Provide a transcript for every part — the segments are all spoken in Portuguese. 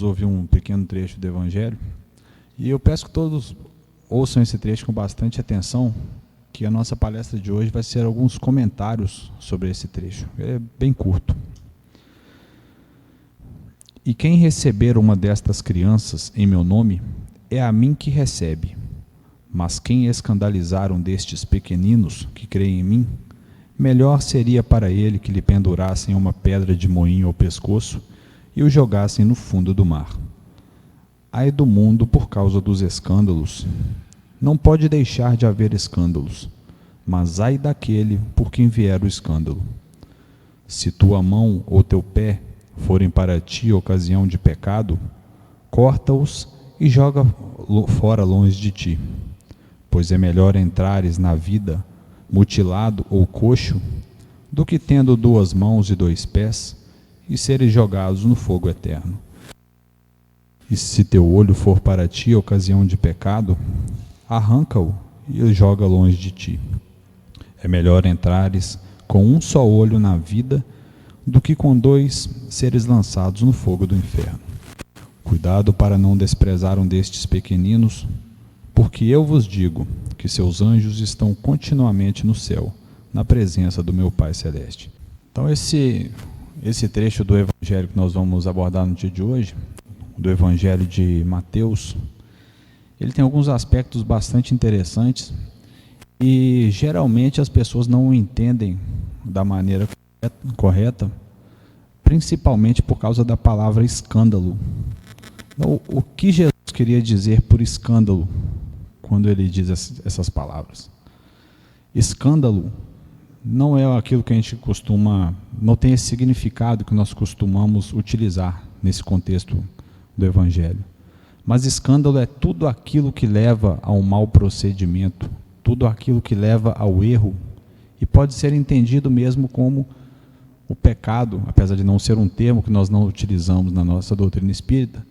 ouvir um pequeno trecho do Evangelho, e eu peço que todos ouçam esse trecho com bastante atenção, que a nossa palestra de hoje vai ser alguns comentários sobre esse trecho. É bem curto. E quem receber uma destas crianças em meu nome, é a mim que recebe. Mas quem escandalizar um destes pequeninos que creem em mim, melhor seria para ele que lhe pendurassem uma pedra de moinho ao pescoço e o jogassem no fundo do mar. Ai do mundo por causa dos escândalos. Não pode deixar de haver escândalos, mas ai daquele por quem vier o escândalo. Se tua mão ou teu pé forem para ti ocasião de pecado, corta-os e joga fora longe de ti, pois é melhor entrares na vida mutilado ou coxo, do que tendo 2 mãos e 2 pés, e seres jogados no fogo eterno. E se teu olho for para ti ocasião de pecado, arranca-o e joga longe de ti. É melhor entrares com um só olho na vida, do que com 2 seres lançados no fogo do inferno. Cuidado para não desprezar um destes pequeninos, porque eu vos digo que seus anjos estão continuamente no céu, na presença do meu Pai Celeste. Então esse trecho do Evangelho que nós vamos abordar no dia de hoje, do Evangelho de Mateus, ele tem alguns aspectos bastante interessantes e geralmente as pessoas não o entendem da maneira correta, principalmente por causa da palavra escândalo. Então, o que Jesus queria dizer por escândalo quando ele diz essas palavras? Escândalo não é aquilo que a gente não tem esse significado que nós costumamos utilizar nesse contexto do Evangelho. Mas escândalo é tudo aquilo que leva a um mau procedimento, tudo aquilo que leva ao erro, e pode ser entendido mesmo como o pecado, apesar de não ser um termo que nós não utilizamos na nossa doutrina espírita,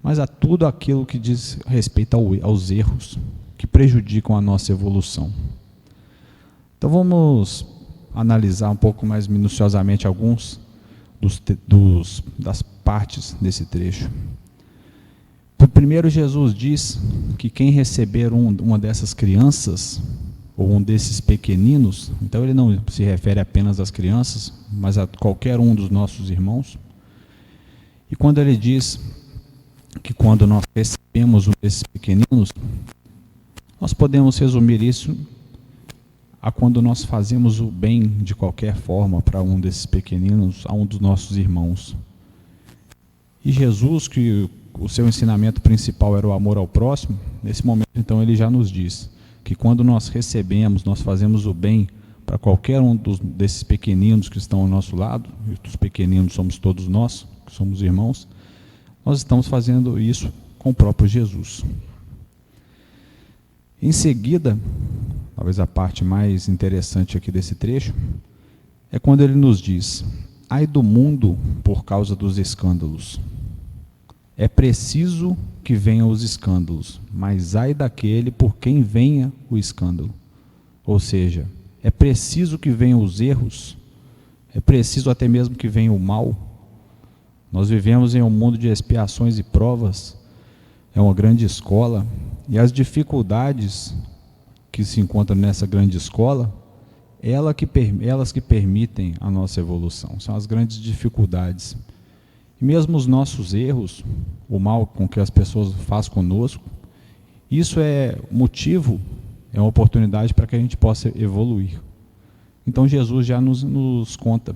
mas a tudo aquilo que diz respeito aos erros que prejudicam a nossa evolução. Então vamos analisar um pouco mais minuciosamente alguns das partes desse trecho. Primeiro, Jesus diz que quem receber uma dessas crianças, ou um desses pequeninos, então ele não se refere apenas às crianças, mas a qualquer um dos nossos irmãos. E quando ele diz que quando nós recebemos um desses pequeninos, nós podemos resumir isso a quando nós fazemos o bem de qualquer forma para um desses pequeninos, a um dos nossos irmãos. E Jesus, que o seu ensinamento principal era o amor ao próximo, nesse momento então ele já nos diz que quando nós recebemos, nós fazemos o bem para qualquer um desses pequeninos que estão ao nosso lado, e os pequeninos somos todos nós, que somos irmãos, nós estamos fazendo isso com o próprio Jesus. Em seguida, talvez a parte mais interessante aqui desse trecho, é quando ele nos diz: ai do mundo por causa dos escândalos. É preciso que venham os escândalos, mas ai daquele por quem venha o escândalo. Ou seja, é preciso que venham os erros, é preciso até mesmo que venha o mal. Nós vivemos em um mundo de expiações e provas, é uma grande escola, e as dificuldades que se encontram nessa grande escola, elas que permitem a nossa evolução, são as grandes dificuldades. E mesmo os nossos erros, o mal com que as pessoas fazem conosco, isso é motivo, é uma oportunidade para que a gente possa evoluir. Então Jesus já nos conta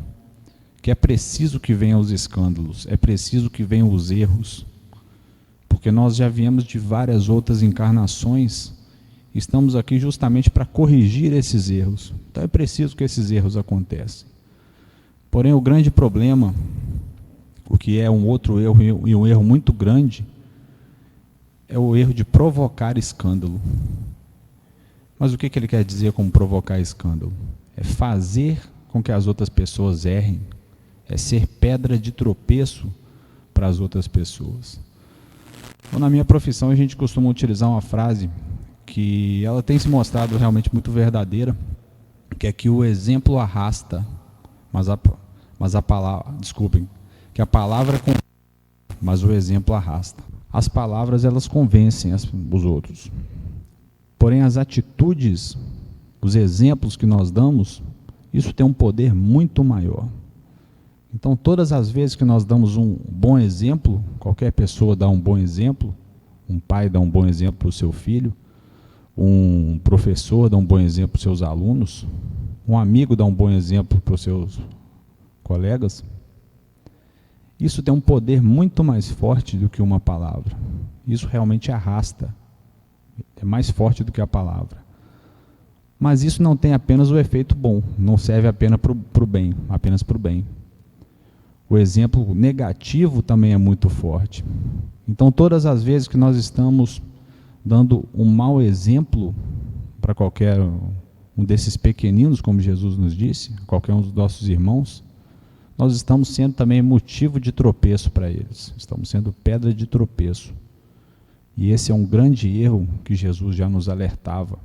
que é preciso que venham os escândalos, é preciso que venham os erros, porque nós já viemos de várias outras encarnações, estamos aqui justamente para corrigir esses erros. Então é preciso que esses erros aconteçam. Porém, o grande problema, o que é um outro erro, e um erro muito grande, é o erro de provocar escândalo. Mas o que ele quer dizer com provocar escândalo? É fazer com que as outras pessoas errem, é ser pedra de tropeço para as outras pessoas. Então, na minha profissão, a gente costuma utilizar uma frase que ela tem se mostrado realmente muito verdadeira, que é que o exemplo arrasta, mas a palavra, que a palavra mas o exemplo arrasta. As palavras, elas convencem os outros. Porém, as atitudes, os exemplos que nós damos, isso tem um poder muito maior. Então, todas as vezes que nós damos um bom exemplo, qualquer pessoa dá um bom exemplo, um pai dá um bom exemplo para o seu filho, um professor dá um bom exemplo para os seus alunos, um amigo dá um bom exemplo para os seus colegas, isso tem um poder muito mais forte do que uma palavra. Isso realmente arrasta, é mais forte do que a palavra. Mas isso não tem apenas o efeito bom, não serve apenas para o bem, apenas para o bem. O exemplo negativo também é muito forte. Então, todas as vezes que nós estamos dando um mau exemplo para qualquer um desses pequeninos, como Jesus nos disse, qualquer um dos nossos irmãos, nós estamos sendo também motivo de tropeço para eles. Estamos sendo pedra de tropeço. E esse é um grande erro que Jesus já nos alertava.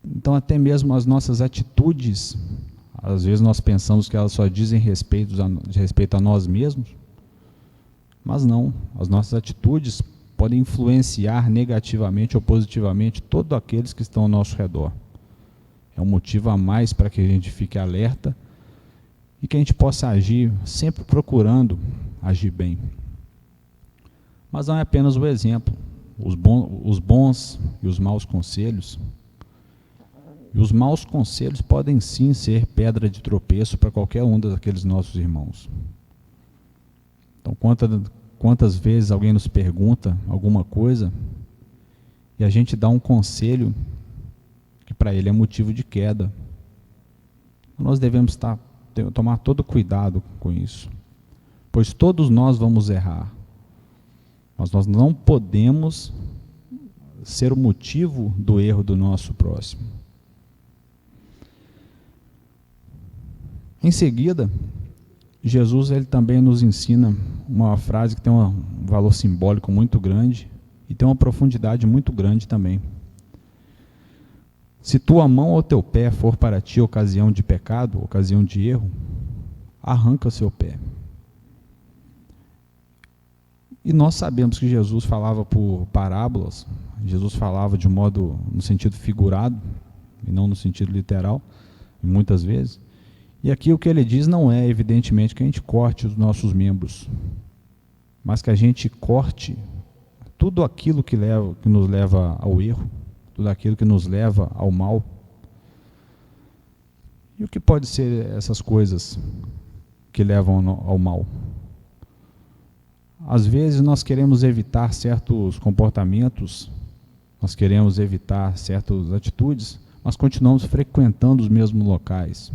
Então, até mesmo as nossas atitudes, às vezes nós pensamos que elas só dizem respeito a nós mesmos, mas não. As nossas atitudes podem influenciar negativamente ou positivamente todos aqueles que estão ao nosso redor. É um motivo a mais para que a gente fique alerta e que a gente possa agir sempre procurando agir bem. Mas não é apenas o exemplo, os bons e os maus conselhos. E os maus conselhos podem sim ser pedra de tropeço para qualquer um daqueles nossos irmãos. Então, quantas vezes alguém nos pergunta alguma coisa e a gente dá um conselho que para ele é motivo de queda. Nós devemos tomar todo cuidado com isso, pois todos nós vamos errar, mas nós não podemos ser o motivo do erro do nosso próximo. Em seguida, Jesus ele também nos ensina uma frase que tem um valor simbólico muito grande e tem uma profundidade muito grande também. Se tua mão ou teu pé for para ti ocasião de pecado, ocasião de erro, arranca o seu pé. E nós sabemos que Jesus falava por parábolas, Jesus falava de modo, no sentido figurado, e não no sentido literal, muitas vezes. E aqui o que ele diz não é, evidentemente, que a gente corte os nossos membros, mas que a gente corte tudo aquilo que nos leva ao erro, tudo aquilo que nos leva ao mal. E o que pode ser essas coisas que levam ao mal? Às vezes nós queremos evitar certos comportamentos, nós queremos evitar certas atitudes, mas continuamos frequentando os mesmos locais.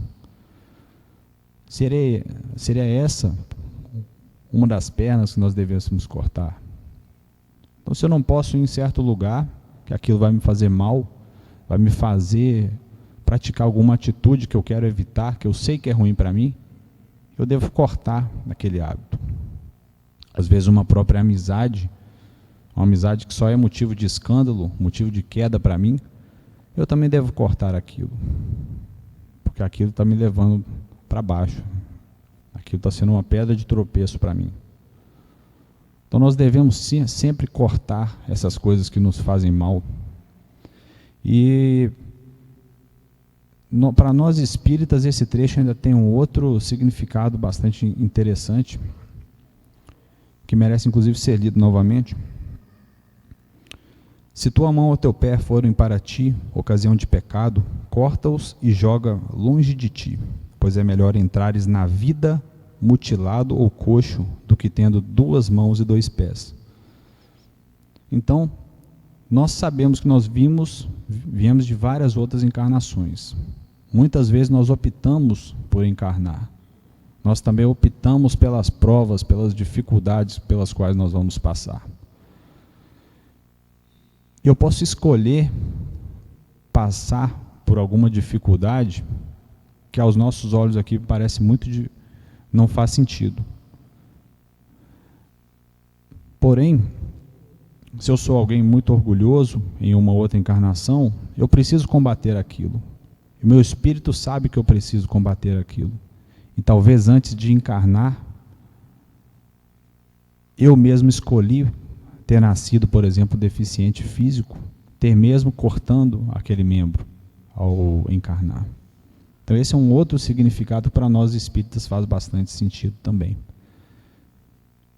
Seria essa uma das pernas que nós devêssemos cortar? Então, se eu não posso ir em certo lugar, que aquilo vai me fazer mal, vai me fazer praticar alguma atitude que eu quero evitar, que eu sei que é ruim para mim, eu devo cortar aquele hábito. Às vezes uma própria amizade, uma amizade que só é motivo de escândalo, motivo de queda para mim, eu também devo cortar aquilo, porque aquilo está me levando para baixo, aquilo está sendo uma pedra de tropeço para mim. Então nós devemos sempre cortar essas coisas que nos fazem mal. E para nós espíritas esse trecho ainda tem um outro significado bastante interessante, que merece inclusive ser lido novamente. Se tua mão ou teu pé forem para ti ocasião de pecado, corta-os e joga longe de ti, pois é melhor entrares na vida mutilado ou coxo do que tendo 2 mãos e 2 pés. Então, nós sabemos que nós viemos de várias outras encarnações. Muitas vezes nós optamos por encarnar. Nós também optamos pelas provas, pelas dificuldades pelas quais nós vamos passar. Eu posso escolher passar por alguma dificuldade que aos nossos olhos aqui parece não faz sentido. Porém, se eu sou alguém muito orgulhoso em uma outra encarnação, eu preciso combater aquilo. O meu espírito sabe que eu preciso combater aquilo. E talvez antes de encarnar, eu mesmo escolhi ter nascido, por exemplo, deficiente físico, ter mesmo cortando aquele membro ao encarnar. Então esse é um outro significado para nós espíritas, faz bastante sentido também.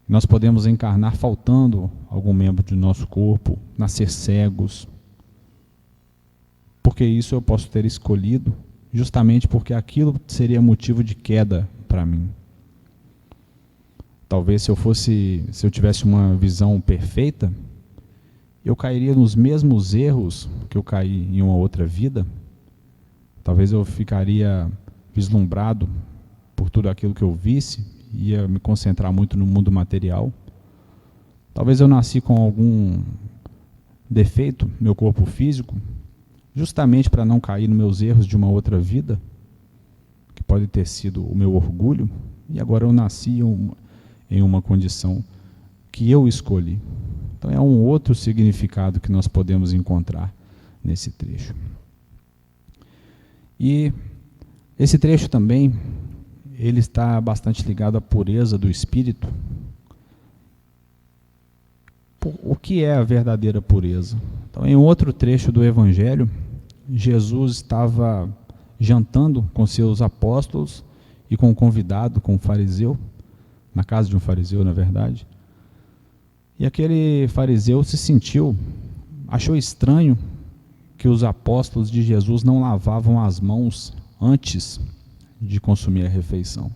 Nós podemos encarnar faltando algum membro do nosso corpo, nascer cegos, porque isso eu posso ter escolhido, justamente porque aquilo seria motivo de queda para mim. Talvez se eu tivesse uma visão perfeita, eu cairia nos mesmos erros que eu caí em uma outra vida. Talvez eu ficaria vislumbrado por tudo aquilo que eu visse, ia me concentrar muito no mundo material. Talvez eu nasci com algum defeito no meu corpo físico, justamente para não cair nos meus erros de uma outra vida, que pode ter sido o meu orgulho, e agora eu nasci em uma condição que eu escolhi. Então é um outro significado que nós podemos encontrar nesse trecho. E esse trecho também, ele está bastante ligado à pureza do espírito. O que é a verdadeira pureza? Então, em outro trecho do Evangelho, Jesus estava jantando com seus apóstolos e com um convidado, com um fariseu, na casa de um fariseu, na verdade. E aquele fariseu achou estranho que os apóstolos de Jesus não lavavam as mãos antes de consumir a refeição.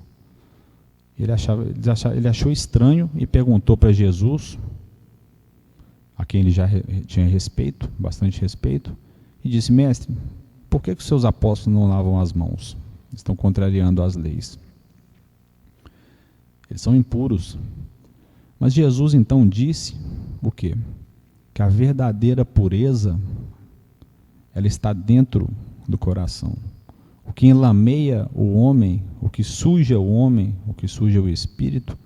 Ele achou estranho e perguntou para Jesus, a quem ele já tinha respeito, bastante respeito, e disse: mestre, por que os seus apóstolos não lavam as mãos? Estão contrariando as leis. Eles são impuros. Mas Jesus então disse o quê? Que a verdadeira pureza, ela está dentro do coração. O que enlameia o homem, o que suja o homem, o que suja o espírito,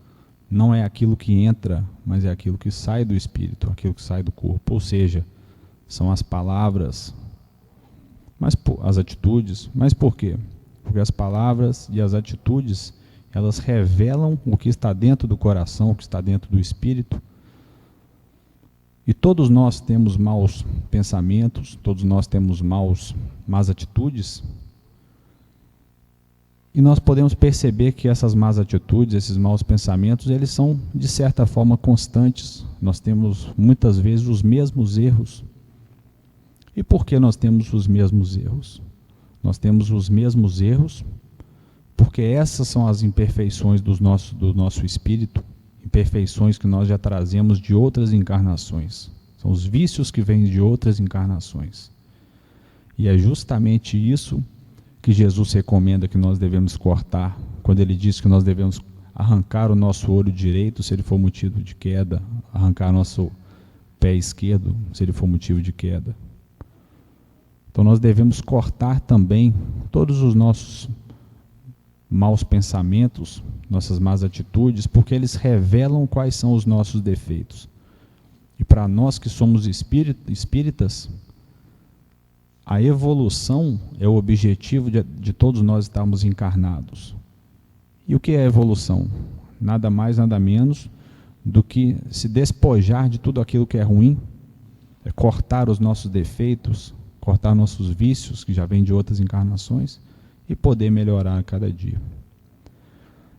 não é aquilo que entra, mas é aquilo que sai do espírito, aquilo que sai do corpo. Ou seja, são as palavras, as atitudes. Mas por quê? Porque as palavras e as atitudes, elas revelam o que está dentro do coração, o que está dentro do espírito. E todos nós temos maus pensamentos, todos nós temos más atitudes. E nós podemos perceber que essas más atitudes, esses maus pensamentos, eles são, de certa forma, constantes. Nós temos, muitas vezes, os mesmos erros. E por que nós temos os mesmos erros? Nós temos os mesmos erros porque essas são as imperfeições do nosso espírito, imperfeições que nós já trazemos de outras encarnações. São os vícios que vêm de outras encarnações. E é justamente isso que Jesus recomenda que nós devemos cortar, quando ele diz que nós devemos arrancar o nosso olho direito, se ele for motivo de queda, arrancar nosso pé esquerdo, se ele for motivo de queda. Então nós devemos cortar também todos os nossos maus pensamentos, nossas más atitudes, porque eles revelam quais são os nossos defeitos. E para nós que somos espíritas, a evolução é o objetivo de todos nós estarmos encarnados. E o que é a evolução? Nada mais, nada menos do que se despojar de tudo aquilo que é ruim, é cortar os nossos defeitos, cortar nossos vícios, que já vêm de outras encarnações, e poder melhorar a cada dia.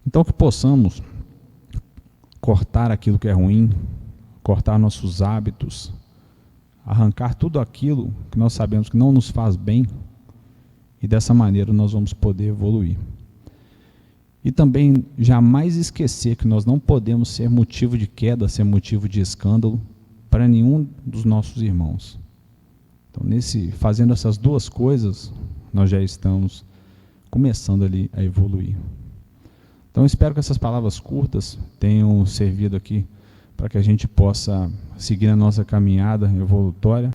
Então que possamos cortar aquilo que é ruim, cortar nossos hábitos, arrancar tudo aquilo que nós sabemos que não nos faz bem, e dessa maneira nós vamos poder evoluir. E também jamais esquecer que nós não podemos ser motivo de queda, ser motivo de escândalo para nenhum dos nossos irmãos. Então, fazendo essas duas coisas, nós já estamos começando ali a evoluir. Então, espero que essas palavras curtas tenham servido aqui para que a gente possa seguir a nossa caminhada evolutória